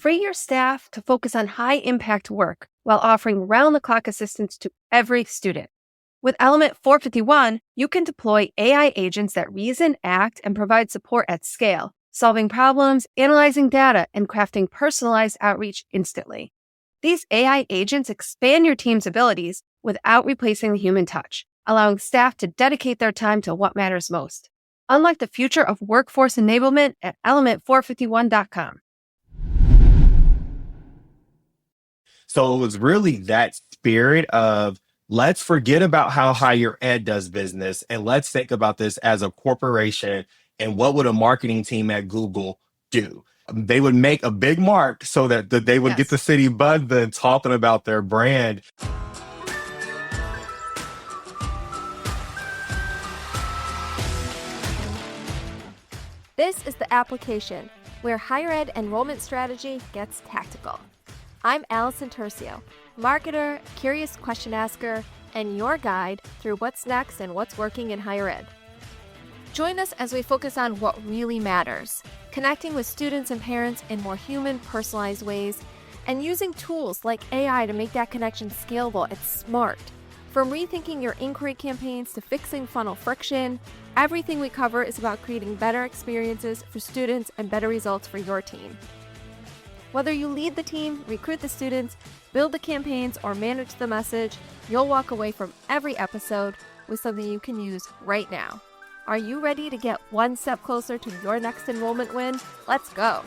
free your staff to focus on high-impact work while offering round-the-clock assistance to every student. With Element 451, you can deploy AI agents that reason, act, and provide support at scale, solving problems, analyzing data, and crafting personalized outreach instantly. These AI agents expand your team's abilities without replacing the human touch, allowing staff to dedicate their time to what matters most. Unlock the future of workforce enablement at element451.com. So it was really that spirit of let's forget about how higher ed does business and let's think about this as a corporation and what would a marketing team at Google do? They would make a big mark so that they would get the city buzzing talking about their brand. This is The Application, where higher ed enrollment strategy gets tactical. I'm Allison Turcio, marketer, curious question asker, and your guide through what's next and what's working in higher ed. Join us as we focus on what really matters, connecting with students and parents in more human, personalized ways, and using tools like AI to make that connection scalable and smart. From rethinking your inquiry campaigns to fixing funnel friction, everything we cover is about creating better experiences for students and better results for your team. Whether you lead the team, recruit the students, build the campaigns, or manage the message, you'll walk away from every episode with something you can use right now. Are you ready to get one step closer to your next enrollment win? Let's go.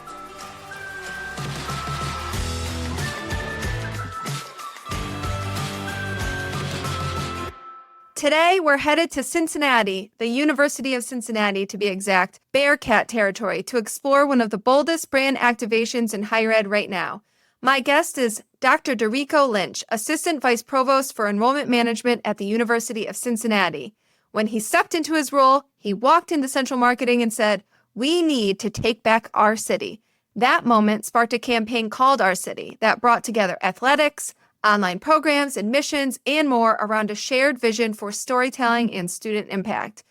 Today, we're headed to Cincinnati, the University of Cincinnati to be exact, Bearcat territory, to explore one of the boldest brand activations in higher ed right now. My guest is Dr. Derico Lynch, Assistant Vice Provost for Enrollment Management at the University of Cincinnati. When he stepped into his role, he walked into central marketing and said, "We need to take back our city." That moment sparked a campaign called Our City that brought together athletics, online programs, admissions, and more around a shared vision for storytelling and student impact.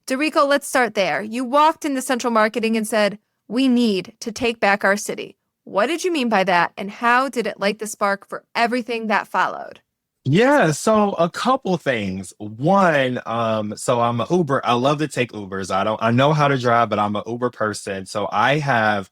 Derico, let's start there. You walked into central marketing and said, "We need to take back our city." What did you mean by that, and how did it light the spark for everything that followed? Yeah, so a couple things. One, so I'm an Uber. I love to take Ubers. I know how to drive, but I'm an Uber person. So I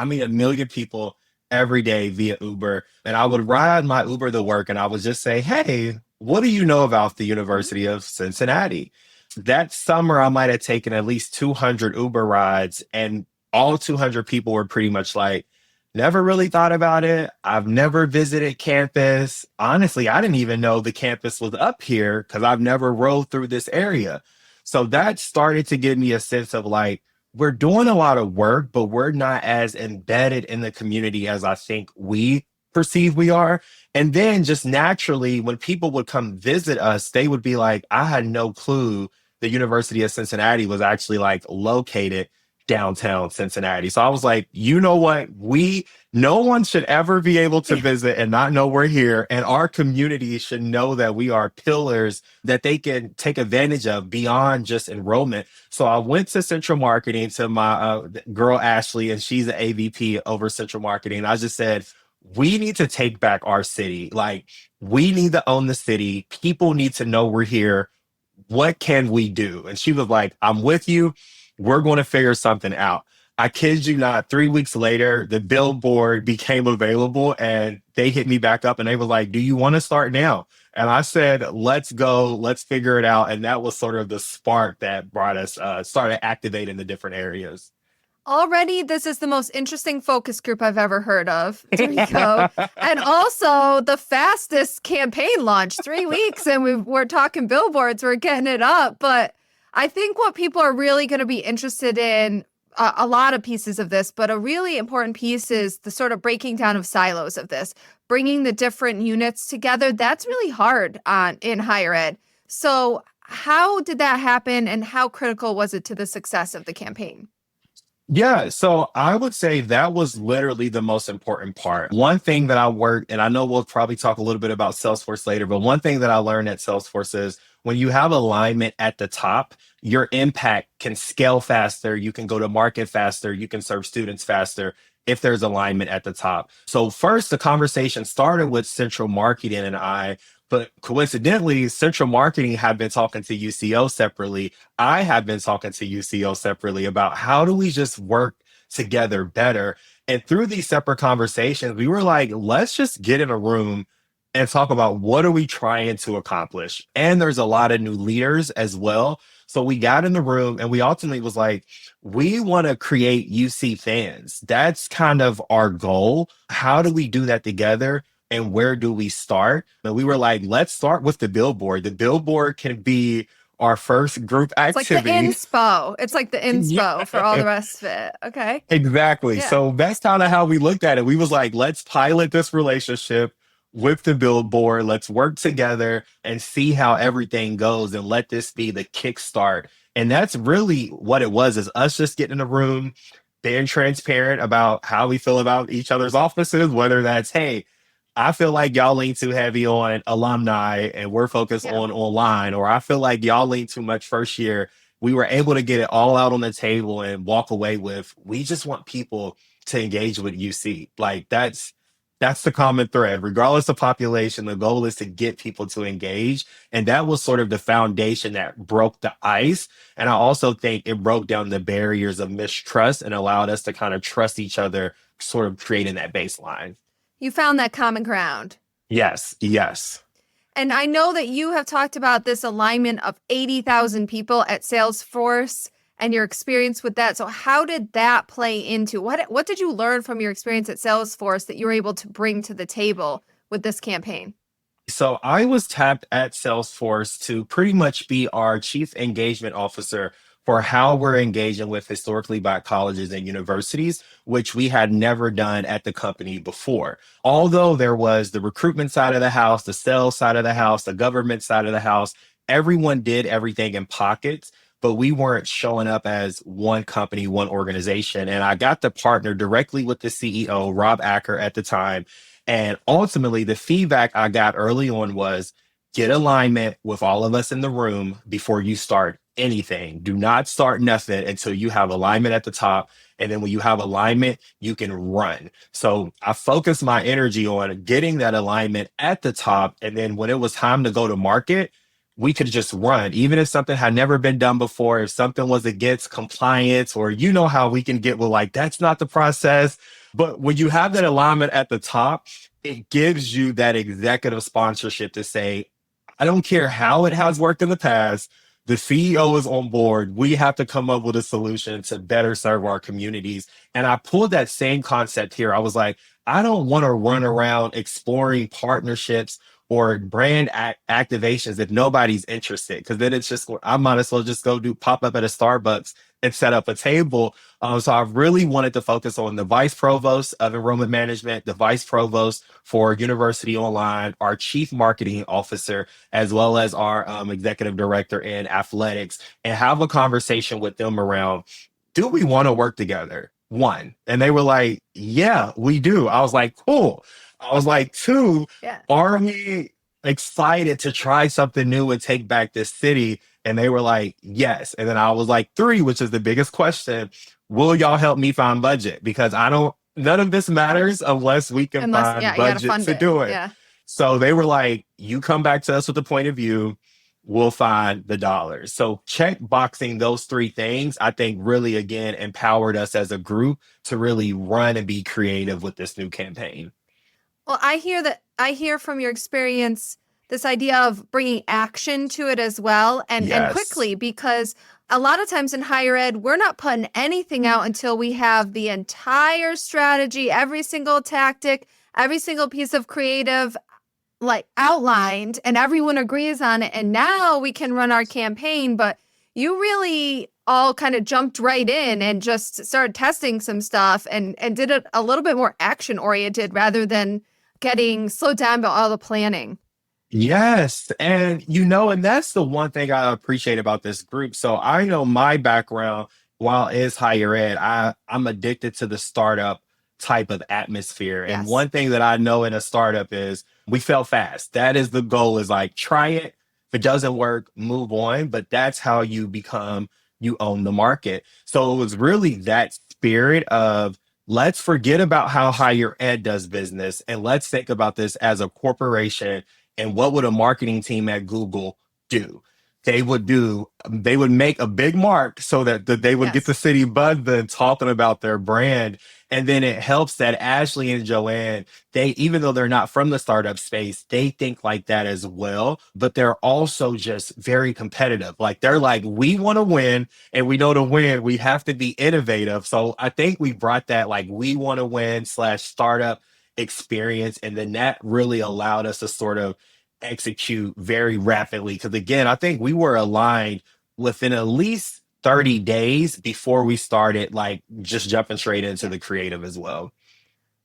meet a million people every day via Uber, and I would ride my Uber to work and I would just say, "Hey, what do you know about the University of Cincinnati?" That summer, I might have taken at least 200 Uber rides, and all 200 people were pretty much like, "Never really thought about it. I've never visited campus. Honestly, I didn't even know the campus was up here because I've never rode through this area." So that started to give me a sense of like, we're doing a lot of work, but we're not as embedded in the community as I think we perceive we are. And then just naturally, when people would come visit us, they would be like, "I had no clue the University of Cincinnati was actually like located downtown Cincinnati." So I was like, you know what? No one should ever be able to visit and not know we're here. And our community should know that we are pillars that they can take advantage of beyond just enrollment. So I went to central marketing to my girl, Ashley, and she's an AVP over central marketing. I just said, we need to take back our city. Like, we need to own the city. People need to know we're here. What can we do? And she was like, "I'm with you. We're going to figure something out." I kid you not, 3 weeks later, the billboard became available and they hit me back up and they were like, "Do you want to start now?" And I said, "Let's go. Let's figure it out." And that was sort of the spark that brought us, started activating the different areas. Already, this is the most interesting focus group I've ever heard of, Derico. And also the fastest campaign launch, 3 weeks, and we're talking billboards, we're getting it up. But I think what people are really going to be interested in, a lot of pieces of this, but a really important piece is the sort of breaking down of silos of this, bringing the different units together. That's really hard in higher ed. So how did that happen, and how critical was it to the success of the campaign? Yeah, so I would say that was literally the most important part. One thing that I worked, and I know we'll probably talk a little bit about Salesforce later, but one thing that I learned at Salesforce is when you have alignment at the top, your impact can scale faster, you can go to market faster, you can serve students faster. if there's alignment at the top. So first, the conversation started with central marketing and I, but coincidentally, central marketing had been talking to UCO separately. I have been talking to UCO separately about how do we just work together better. And through these separate conversations, we were like, let's just get in a room and talk about what are we trying to accomplish. And there's a lot of new leaders as well. So we got in the room and we ultimately was like, we want to create UC fans. That's kind of our goal. How do we do that together? And where do we start? And we were like, let's start with the billboard. The billboard can be our first group It's like the activity. inspo. It's like the inspo for all the rest of it. Okay. Exactly. Yeah. So that's kind of how we looked at it. We was like, let's pilot this relationship with the billboard. Let's work together and see how everything goes and let this be the kickstart. And that's really what it was, is us just getting in a room, being transparent about how we feel about each other's offices, whether that's, hey, I feel like y'all lean too heavy on alumni and we're focused on online, or I feel like y'all lean too much first year. We were able to get it all out on the table and walk away with, we just want people to engage with UC. Like that's the common thread, regardless of population. The goal is to get people to engage. And that was sort of the foundation that broke the ice. And I also think it broke down the barriers of mistrust and allowed us to kind of trust each other, sort of creating that baseline. You found that common ground. Yes, yes. And I know that you have talked about this alignment of 80,000 people at Salesforce and your experience with that. So how did that play into what did you learn from your experience at Salesforce that you were able to bring to the table with this campaign? So I was tapped at Salesforce to pretty much be our chief engagement officer for how we're engaging with historically Black colleges and universities, which we had never done at the company before. Although there was the recruitment side of the house, the sales side of the house, the government side of the house, everyone did everything in pockets, but we weren't showing up as one company, one organization. And I got to partner directly with the CEO, Rob Acker, at the time. And ultimately, the feedback I got early on was, get alignment with all of us in the room before you start anything. Do not start nothing until you have alignment at the top. And then when you have alignment, you can run. So I focused my energy on getting that alignment at the top. And then when it was time to go to market, we could just run. Even if something had never been done before, if something was against compliance, or you know how we can get, well, like, that's not the process. But when you have that alignment at the top, it gives you that executive sponsorship to say, I don't care how it has worked in the past. The CEO is on board. We have to come up with a solution to better serve our communities. And I pulled that same concept here. I was like, I don't want to run around exploring partnerships or brand activations if nobody's interested, because then it's just, I might as well just go do pop up at a Starbucks and set up a table. So I really wanted to focus on the vice provost of enrollment management, the vice provost for University Online, our chief marketing officer, as well as our executive director in athletics, and have a conversation with them around, do we want to work together? One. And they were like, yeah, we do. I was like, cool. I was like, two, are we excited to try something new and take back this city? And they were like, yes. And then I was like, three, which is the biggest question, will y'all help me find budget? Because none of this matters unless we can find budget to do it. Yeah. So they were like, you come back to us with a point of view, we'll find the dollars. So check boxing those three things, I think, really, again, empowered us as a group to really run and be creative with this new campaign. Well, I hear from your experience this idea of bringing action to it as well, and quickly, because a lot of times in higher ed, we're not putting anything out until we have the entire strategy, every single tactic, every single piece of creative like outlined, and everyone agrees on it. And now we can run our campaign. But you really all kind of jumped right in and just started testing some stuff and did it a little bit more action oriented rather than getting slowed down by all the planning. Yes. And, and that's the one thing I appreciate about this group. So I know my background, while it's higher ed, I'm addicted to the startup type of atmosphere. And one thing that I know in a startup is we fail fast. That is the goal, is like, try it. If it doesn't work, move on. But that's how you own the market. So it was really that spirit of let's forget about how higher ed does business and let's think about this as a corporation. And what would a marketing team at Google do? They would make a big mark so that they would get the Yes. city buzzing talking about their brand. And then it helps that Ashley and Joanne, they, even though they're not from the startup space, they think like that as well. But they're also just very competitive. Like they're like, we want to win, and we know to win, we have to be innovative. So I think we brought that like we want to win slash startup experience. And then that really allowed us to sort of execute very rapidly. Because again, I think we were aligned within at least 30 days before we started like just jumping straight into the creative as well.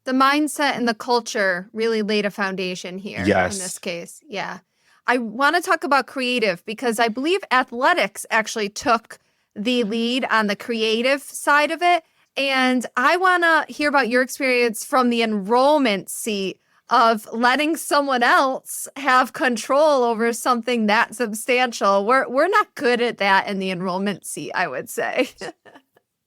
The mindset and the culture really laid a foundation here in this Yes. case. Yeah. I want to talk about creative because I believe athletics actually took the lead on the creative side of it. And I want to hear about your experience from the enrollment seat of letting someone else have control over something that substantial. We're not good at that in the enrollment seat, I would say.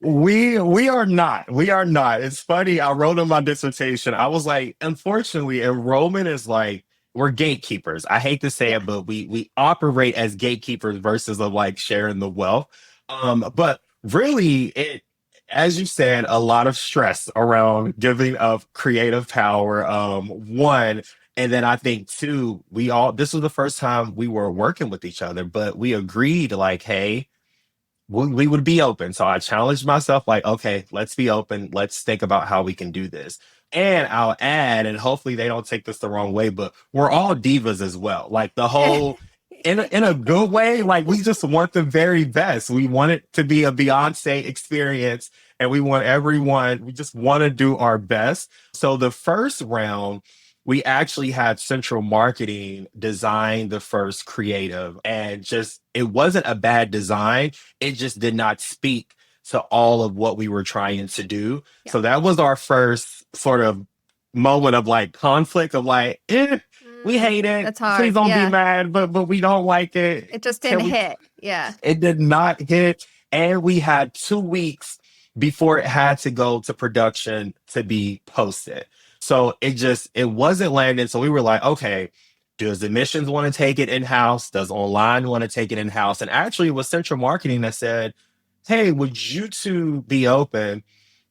We are not. We are not. It's funny. I wrote in my dissertation, I was like, unfortunately, enrollment is like we're gatekeepers. I hate to say Yeah. it, but we operate as gatekeepers versus of like sharing the wealth. But really, it, as you said, a lot of stress around giving up creative power. One, and then I think two, we all, this was the first time we were working with each other, but we agreed like, hey, we would be open. So I challenged myself, like, okay, let's be open. Let's think about how we can do this. And I'll add, and hopefully they don't take this the wrong way, but we're all divas as well. Like the whole, in a good way, like we just want the very best. We want it to be a Beyonce experience, and we want everyone, we just want to do our best. So the first round, we actually had central marketing design the first creative, and just it wasn't a bad design. It just did not speak to all of what we were trying to do. Yeah. So that was our first sort of moment of like conflict of like, we hate it. That's hard. Please don't Yeah. be mad, but we don't like it. It just Can didn't we- hit. Yeah. It did not hit. And we had 2 weeks before it had to go to production to be posted. So it wasn't landing. So we were like, okay, does admissions want to take it in-house? Does online want to take it in-house? And actually it was central marketing that said, hey, would you two be open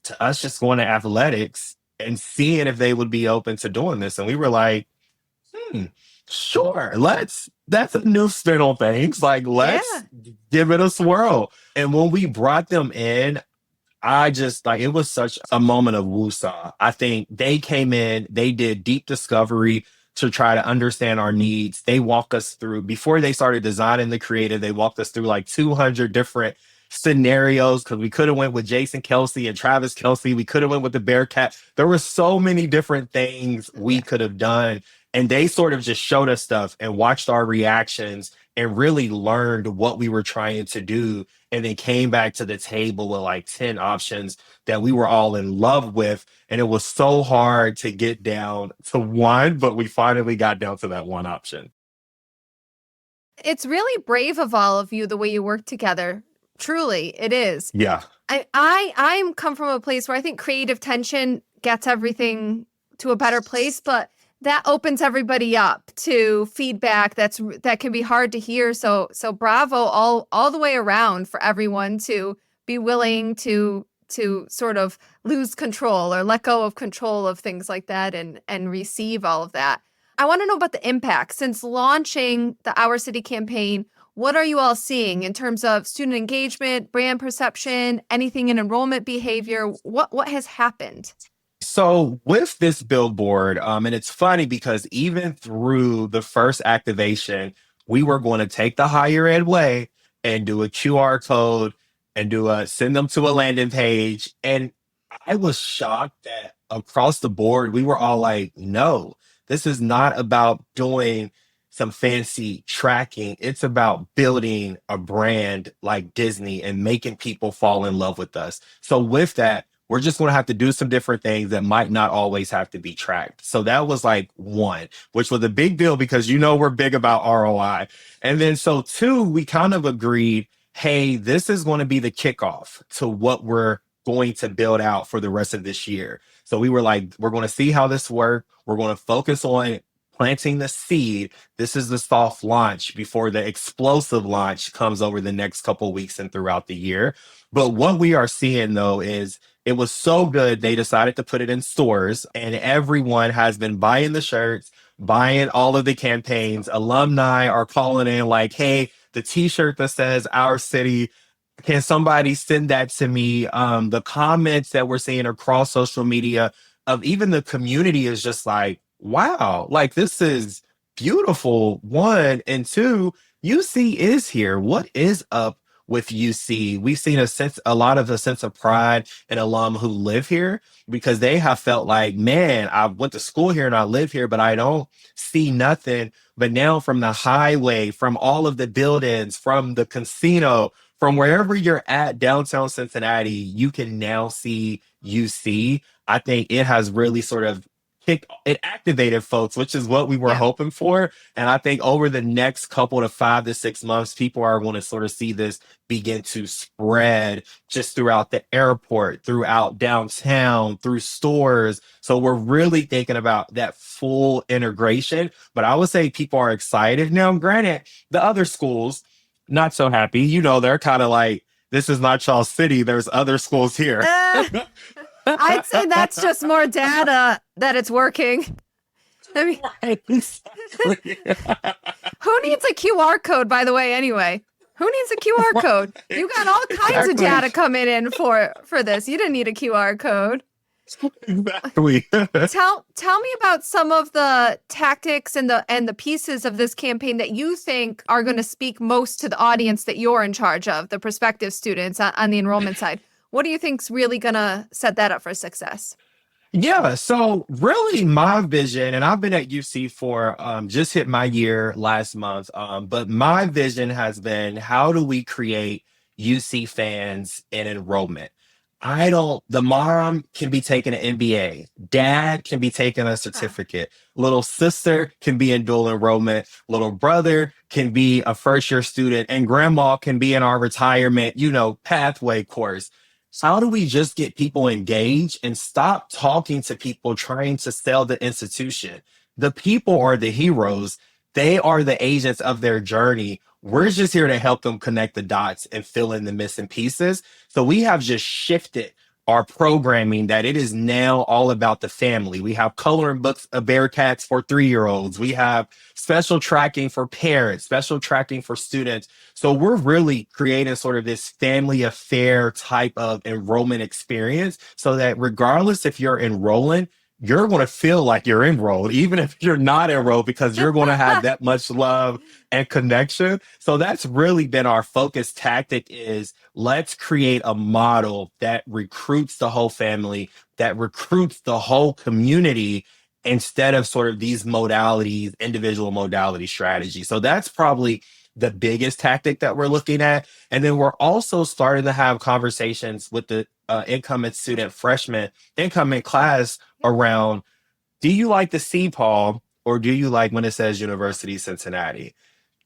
to us just going to athletics and seeing if they would be open to doing this? And we were like, sure, that's a new spin on things. Like, let's give it a swirl. And when we brought them in, I just like, it was such a moment of woosah. I think they came in, they did deep discovery to try to understand our needs. They walk us through, before they started designing the creative, they walked us through like 200 different scenarios, because we could have went with Jason Kelsey and Travis Kelsey. We could have went with the Bearcat. There were so many different things we could have done. And they sort of just showed us stuff and watched our reactions and really learned what we were trying to do. And then came back to the table with like 10 options that we were all in love with. And it was so hard to get down to one, but we finally got down to that one option. It's really brave of all of you, the way you work together. Truly, it is. Yeah. I'm come from a place where I think creative tension gets everything to a better place, but that opens everybody up to feedback that can be hard to hear. So bravo all the way around for everyone to be willing to sort of lose control or let go of control of things like that and receive all of that. I want to know about the impact since launching the Our City campaign. What are you all seeing in terms of student engagement, brand perception, anything in enrollment behavior? What has happened? So with this billboard, and it's funny because even through the first activation, we were going to take the higher ed way and do a QR code and send them to a landing page. And I was shocked that across the board, we were all like, no, this is not about doing some fancy tracking. It's about building a brand like Disney and making people fall in love with us. So with that, we're just going to have to do some different things that might not always have to be tracked. So that was like one, which was a big deal because, we're big about ROI. And then so two, we kind of agreed, hey, this is going to be the kickoff to what we're going to build out for the rest of this year. So we were like, we're going to see how this works. We're going to focus on planting the seed. This is the soft launch before the explosive launch comes over the next couple weeks and throughout the year. But what we are seeing though is it was so good they decided to put it in stores, and everyone has been buying the shirts, buying all of the campaigns. Alumni are calling in like, hey, the t-shirt that says our city, can somebody send that to me? The comments that we're seeing across social media of even the community is just like, wow, like this is beautiful. One, and two, UC is here. What is up with UC? We've seen a lot of a sense of pride in alum who live here because they have felt like, man, I went to school here and I live here, but I don't see nothing. But now from the highway, from all of the buildings, from the casino, from wherever you're at downtown Cincinnati, you can now see UC. I think it has really sort of it activated folks, which is what we were hoping for. And I think over the next couple to 5 to 6 months, people are going to sort of see this begin to spread just throughout the airport, throughout downtown, through stores. So we're really thinking about that full integration. But I would say people are excited. Now, granted, the other schools, not so happy. You know, they're kind of like, this is not y'all's city. There's other schools here. I'd say that's just more data that it's working. I mean, who needs a QR code, by the way, anyway? Who needs a QR code? You got all kinds of data coming in for this. You didn't need a QR code. Exactly. Tell me about some of the tactics and the pieces of this campaign that you think are going to speak most to the audience that you're in charge of, the prospective students on the enrollment side. What do you think's really going to set that up for success? Yeah, so really my vision, and I've been at UC for just hit my year last month, but my vision has been, how do we create UC fans in enrollment? The mom can be taking an MBA, dad can be taking a certificate, little sister can be in dual enrollment, little brother can be a first year student, and grandma can be in our retirement, pathway course. How do we just get people engaged and stop talking to people trying to sell the institution? The people are the heroes. They are the agents of their journey. We're just here to help them connect the dots and fill in the missing pieces. So we have just shifted our programming that it is now all about the family. We have coloring books of Bearcats for 3-year-olds. We have special tracking for parents, special tracking for students. So we're really creating sort of this family affair type of enrollment experience so that regardless if you're enrolling, you're going to feel like you're enrolled, even if you're not enrolled, because you're going to have that much love and connection. So that's really been our focus tactic, is let's create a model that recruits the whole family, that recruits the whole community, instead of sort of these modalities, individual modality strategies. So that's probably the biggest tactic that we're looking at. And then we're also starting to have conversations with the incoming class around, do you like the CPAL or do you like when it says University of Cincinnati?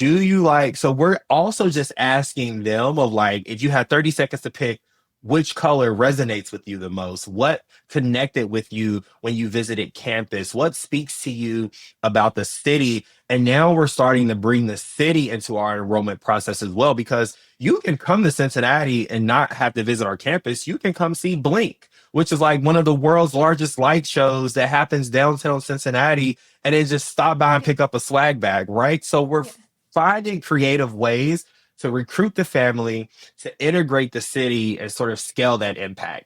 So we're also just asking them of like, if you had 30 seconds to pick, which color resonates with you the most? What connected with you when you visited campus? What speaks to you about the city? And now we're starting to bring the city into our enrollment process as well, because you can come to Cincinnati and not have to visit our campus. You can come see Blink, which is like one of the world's largest light shows that happens downtown Cincinnati, and then just stop by and pick up a swag bag, right? So we're finding creative ways to recruit the family, to integrate the city, and sort of scale that impact.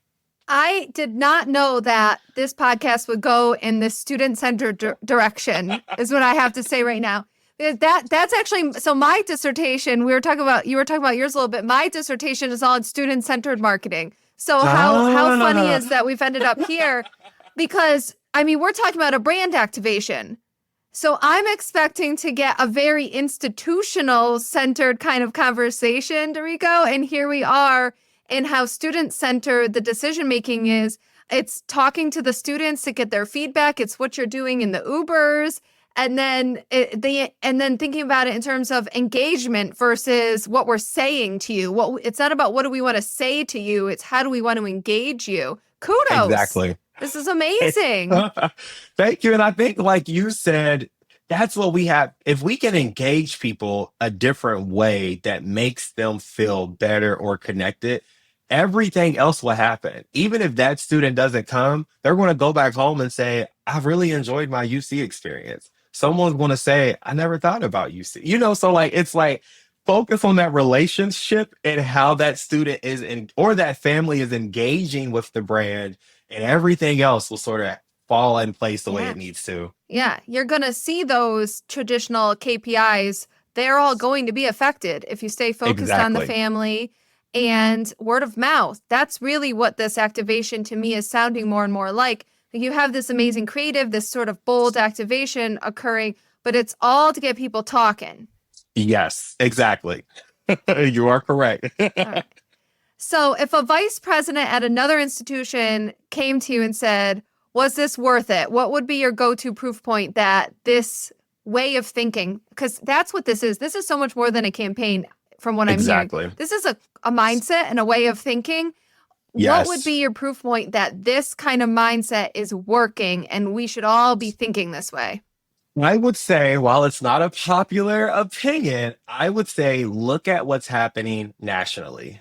I did not know that this podcast would go in this student-centered direction, is what I have to say right now. That's actually, so my dissertation, you were talking about yours a little bit. My dissertation is on student-centered marketing. So how funny is that we've ended up here? Because, I mean, we're talking about a brand activation. So I'm expecting to get a very institutional-centered kind of conversation, Dorico, and here we are in how student-centered the decision-making is. It's talking to the students to get their feedback. It's what you're doing in the Ubers. And then thinking about it in terms of engagement versus what we're saying to you. It's not about what do we want to say to you, it's how do we want to engage you. Kudos. Exactly. This is amazing. Thank you. And I think, like you said, that's what we have. If we can engage people a different way that makes them feel better or connected, everything else will happen. Even if that student doesn't come, they're going to go back home and say, I've really enjoyed my UC experience. Someone's going to say, I never thought about UC. So like, it's like, focus on that relationship and how that student is or that family is engaging with the brand, and everything else will sort of fall in place the way it needs to. Yeah, you're going to see those traditional KPIs. They're all going to be affected if you stay focused on the family and word of mouth. That's really what this activation to me is sounding more and more like. You have this amazing creative, this sort of bold activation occurring, but it's all to get people talking. Yes, exactly. You are correct. Right. So if a vice president at another institution came to you and said, was this worth it? What would be your go-to proof point that this way of thinking, because that's what this is. This is so much more than a campaign from what I'm hearing. This is a mindset and a way of thinking. Yes. What would be your proof point that this kind of mindset is working and we should all be thinking this way? I would say, while it's not a popular opinion, I would say look at what's happening nationally.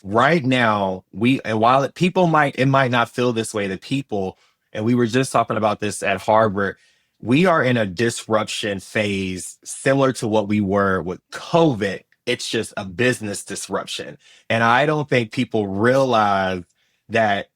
Right now, while it might not feel this way, the people, and we were just talking about this at Harvard, we are in a disruption phase similar to what we were with COVID. It's just a business disruption. And I don't think people realize that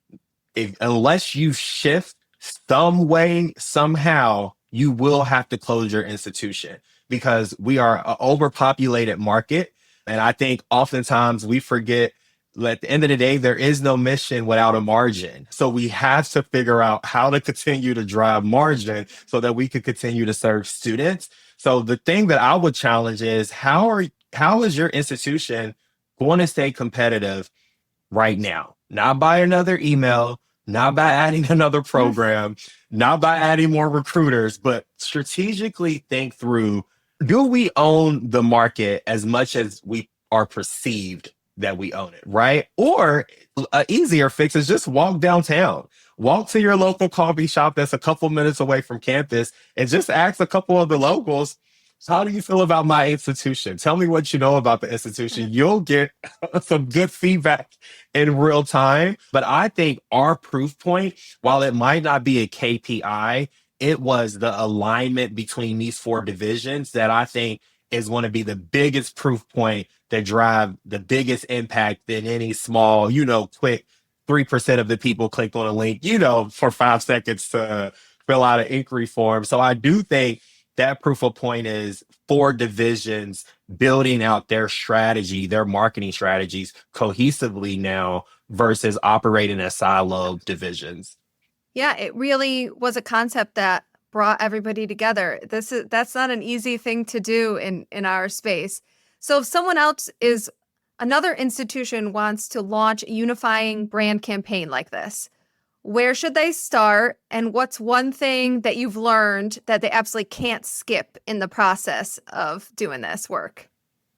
unless you shift some way, somehow, you will have to close your institution because we are an overpopulated market. And I think oftentimes we forget that at the end of the day, there is no mission without a margin. So we have to figure out how to continue to drive margin so that we can continue to serve students. So the thing that I would challenge is how is your institution going to stay competitive right now? Not by another email, not by adding another program, not by adding more recruiters, but strategically think through, do we own the market as much as we are perceived that we own it, right? Or an easier fix is just walk downtown. Walk to your local coffee shop that's a couple minutes away from campus and just ask a couple of the locals, how do you feel about my institution? Tell me what you know about the institution. You'll get some good feedback in real time. But I think our proof point, while it might not be a KPI, it was the alignment between these four divisions that I think is going to be the biggest proof point that drive the biggest impact than any small, quick 3% of the people clicked on a link, for 5 seconds to fill out an inquiry form. So I do think that proof of point is 4 divisions building out their strategy, their marketing strategies cohesively now versus operating as siloed divisions. Yeah, it really was a concept that brought everybody together. That's not an easy thing to do in our space. So if another institution wants to launch a unifying brand campaign like this, where should they start? And what's one thing that you've learned that they absolutely can't skip in the process of doing this work?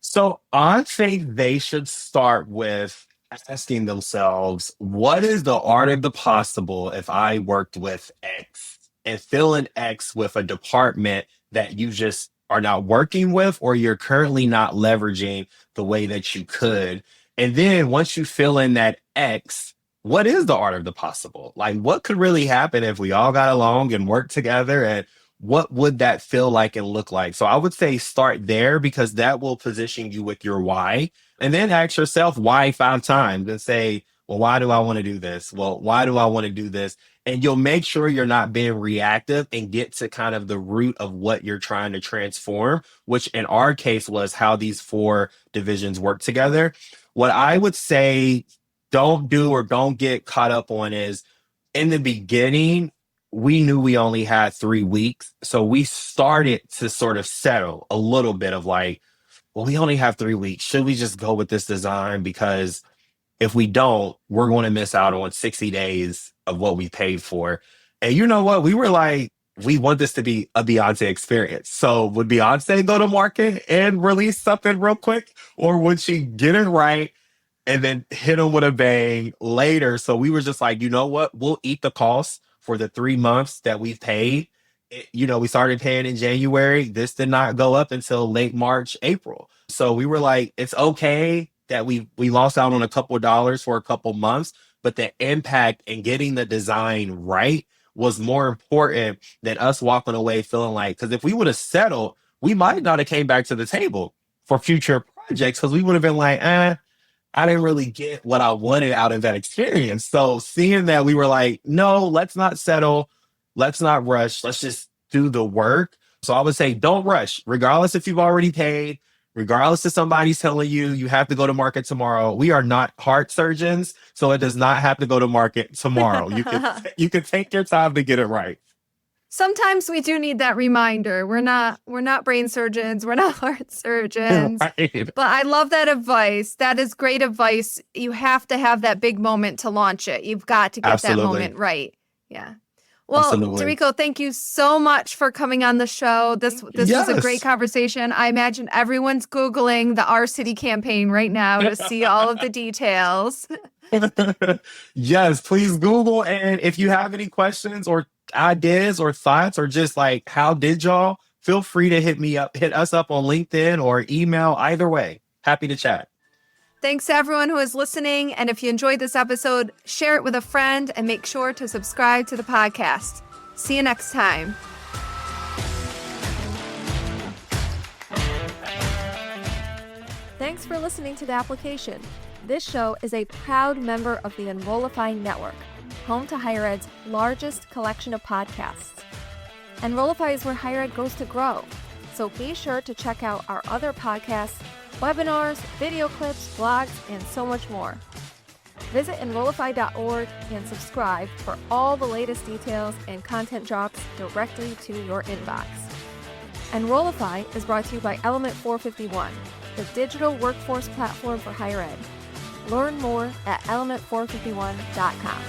So I think they should start with asking themselves, what is the art of the possible if I worked with X? And fill in X with a department that you just are not working with or you're currently not leveraging the way that you could. And then once you fill in that X, what is the art of the possible? Like, what could really happen if we all got along and worked together? And what would that feel like and look like? So I would say start there because that will position you with your why. And then ask yourself why 5 times and say, well, why do I want to do this? Well, why do I want to do this? And you'll make sure you're not being reactive and get to kind of the root of what you're trying to transform, which in our case was how these 4 divisions work together. What I would say don't do or don't get caught up on is in the beginning, we knew we only had 3 weeks. So we started to sort of settle a little bit of like, well, we only have 3 weeks. Should we just go with this design? Because if we don't, we're going to miss out on 60 days of what we paid for. And you know what? We were like, we want this to be a Beyonce experience. So would Beyonce go to market and release something real quick? Or would she get it right and then hit them with a bang later? So we were just like, you know what? We'll eat the cost for the 3 months that we've paid. We started paying in January. This did not go up until late March, April. So we were like, it's okay that we lost out on a couple of dollars for a couple months, but the impact and getting the design right was more important than us walking away feeling like, because if we would have settled, we might not have came back to the table for future projects, because we would have been like, I didn't really get what I wanted out of that experience. So seeing that, we were like, no, let's not settle. Let's not rush. Let's just do the work. So I would say don't rush, regardless if you've already paid, regardless if somebody's telling you you have to go to market tomorrow. We are not heart surgeons, so it does not have to go to market tomorrow. You can take your time to get it right. Sometimes we do need that reminder. We're not brain surgeons. We're not heart surgeons. Right. But I love that advice. That is great advice. You have to have that big moment to launch it. You've got to get Absolutely. that moment right. Yeah. Well, Absolutely. Dorico, thank you so much for coming on the show. This was a Yes. great conversation. I imagine everyone's Googling the Our City campaign right now to see all of the details. Yes, please Google. And if you have any questions or ideas or thoughts, or just like, how did y'all, feel free to hit us up on LinkedIn or email. Either way, happy to chat. Thanks to everyone who is listening. And if you enjoyed this episode, share it with a friend and make sure to subscribe to the podcast. See you next time. Thanks for listening to The Application. This show is a proud member of the Enrollify Network, home to Higher Ed's largest collection of podcasts. Enrollify is where higher ed goes to grow, so be sure to check out our other podcasts, webinars, video clips, blogs, and so much more. Visit Enrollify.org and subscribe for all the latest details and content drops directly to your inbox. Enrollify is brought to you by Element 451, the digital workforce platform for higher ed. Learn more at element451.com.